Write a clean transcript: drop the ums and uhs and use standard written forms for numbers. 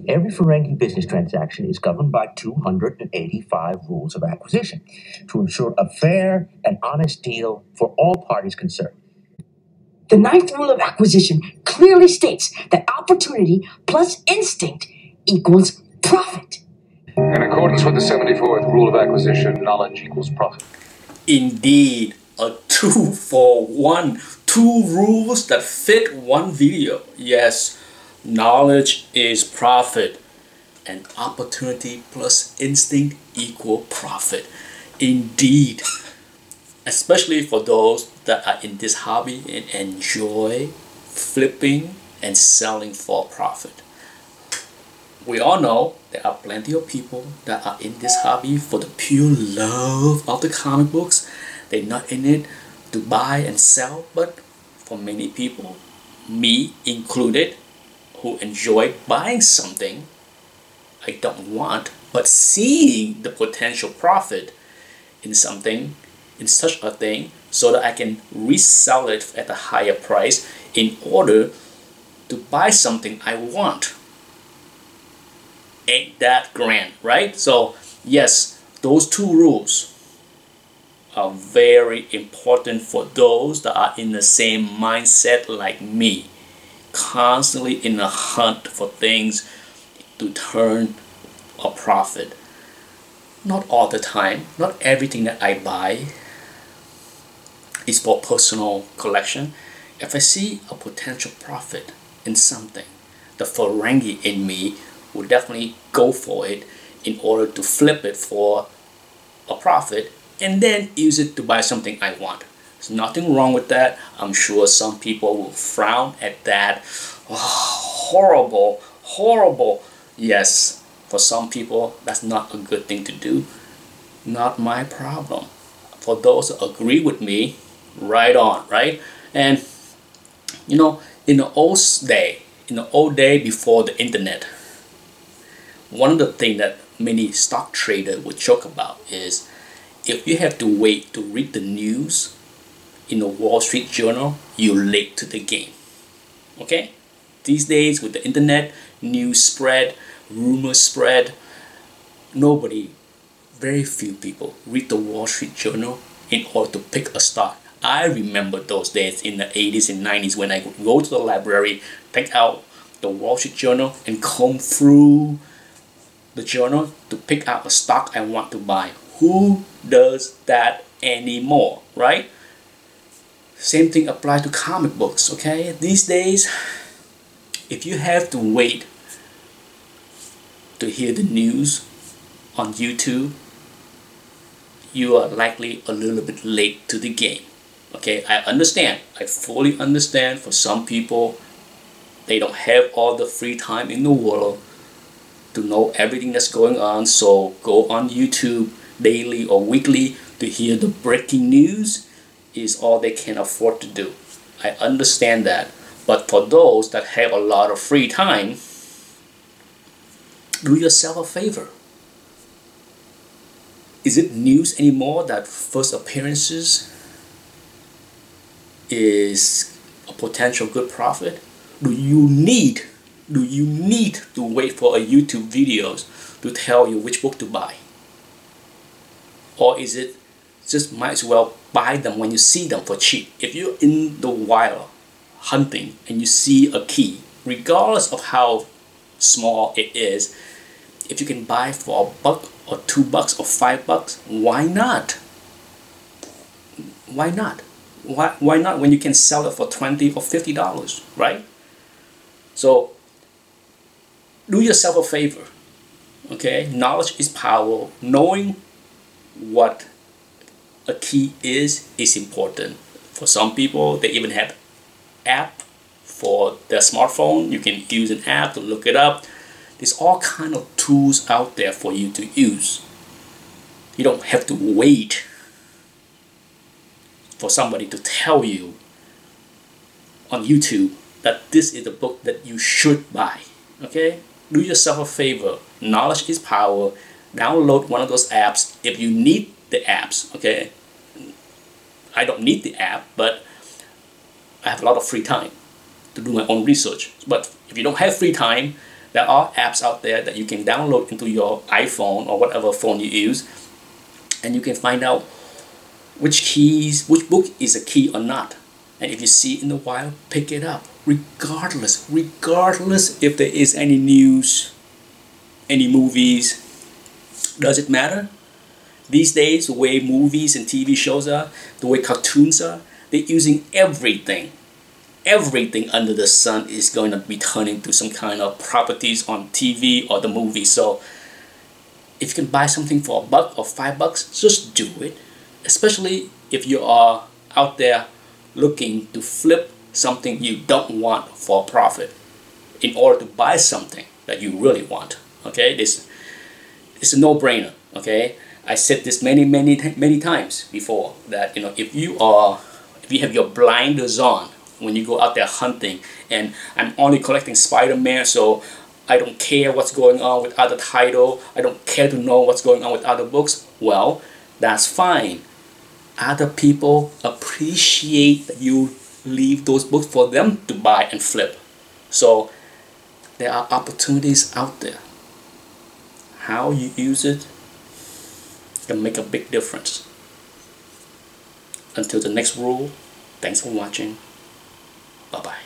Every Ferengi business transaction is governed by 285 rules of acquisition to ensure a fair and honest deal for all parties concerned. The ninth rule of acquisition clearly states that opportunity plus instinct equals profit. In accordance with the 74th rule of acquisition, knowledge equals profit. Indeed, a 2-for-1, 2 rules that fit one video. Yes, knowledge is profit, and opportunity plus instinct equal profit. Indeed, especially for those that are in this hobby and enjoy flipping and selling for profit. We all know there are plenty of people that are in this hobby for the pure love of the comic books. They're not in it to buy and sell, but for many people, me included, who enjoy buying something I don't want, but seeing the potential profit in something, in such a thing, so that I can resell it at a higher price in order to buy something I want. Ain't that grand, right? So yes, those 2 rules are very important for those that are in the same mindset like me, constantly in a hunt for things to turn a profit. Not all the time, not everything that I buy is for personal collection. If I see a potential profit in something, the Ferengi in me will definitely go for it in order to flip it for a profit and then use it to buy something I want. There's nothing wrong with that. I'm sure some people will frown at that. Oh, horrible, horrible. Yes, for some people that's not a good thing to do. Not my problem. For those that agree with me, right on, right? And you know, in the old day before the internet, one of the things that many stock traders would joke about is if you have to wait to read the news in the Wall Street Journal, you're late to the game. Okay? These days with the internet, news spread, rumors spread, very few people read the Wall Street Journal in order to pick a stock. I remember those days in the 80s and 90s when I would go to the library, take out the Wall Street Journal and comb through the journal to pick out a stock I want to buy. Who does that anymore, right? Same thing applies to comic books, okay? These days, if you have to wait to hear the news on YouTube, you are likely a little bit late to the game. Okay, I understand. I fully understand for some people, they don't have all the free time in the world to know everything that's going on, so go on YouTube daily or weekly to hear the breaking news is all they can afford to do. I understand that. But for those that have a lot of free time, do yourself a favor. Is it news anymore that first appearances is a potential good profit? Do you need to wait for a YouTube videos to tell you which book to buy? Or is it just might as well buy them when you see them for cheap? If you're in the wild hunting and you see a key, regardless of how small it is, if you can buy for $1 or $2 or $5, why not? Why not? Why not when you can sell it for $20 or $50, right? So do yourself a favor, okay? Knowledge is power. Knowing what a key is important. For some people, they even have app for their smartphone. You can use an app to look it up. There's all kind of tools out there for you to use. You don't have to wait for somebody to tell you on YouTube that this is the book that you should buy. Okay? Do yourself a favor. Knowledge is power. Download one of those apps if you need the apps. Okay? I don't need the app, but I have a lot of free time. to do my own research. But if you don't have free time, there are apps out there that you can download into your iPhone or whatever phone you use, and you can find out which book is a key or not. And if you see it in the wild, pick it up, regardless if there is any news, any movies. Does it matter? These days, the way movies and TV shows are, the way cartoons are, they're using everything. Everything under the sun is going to be turned into some kind of properties on TV or the movie. So if you can buy something for $1 or $5, just do it. Especially if you are out there looking to flip something you don't want for a profit in order to buy something that you really want. Okay, this is a no-brainer. Okay, I said this many times before that, you know, if you have your blinders on when you go out there hunting, and I'm only collecting Spider-Man, so I don't care what's going on with other title, I don't care to know what's going on with other books, well, that's fine. Other people appreciate that you leave those books for them to buy and flip. So there are opportunities out there. How you use it can make a big difference. Until the next rule, thanks for watching. Bye-bye.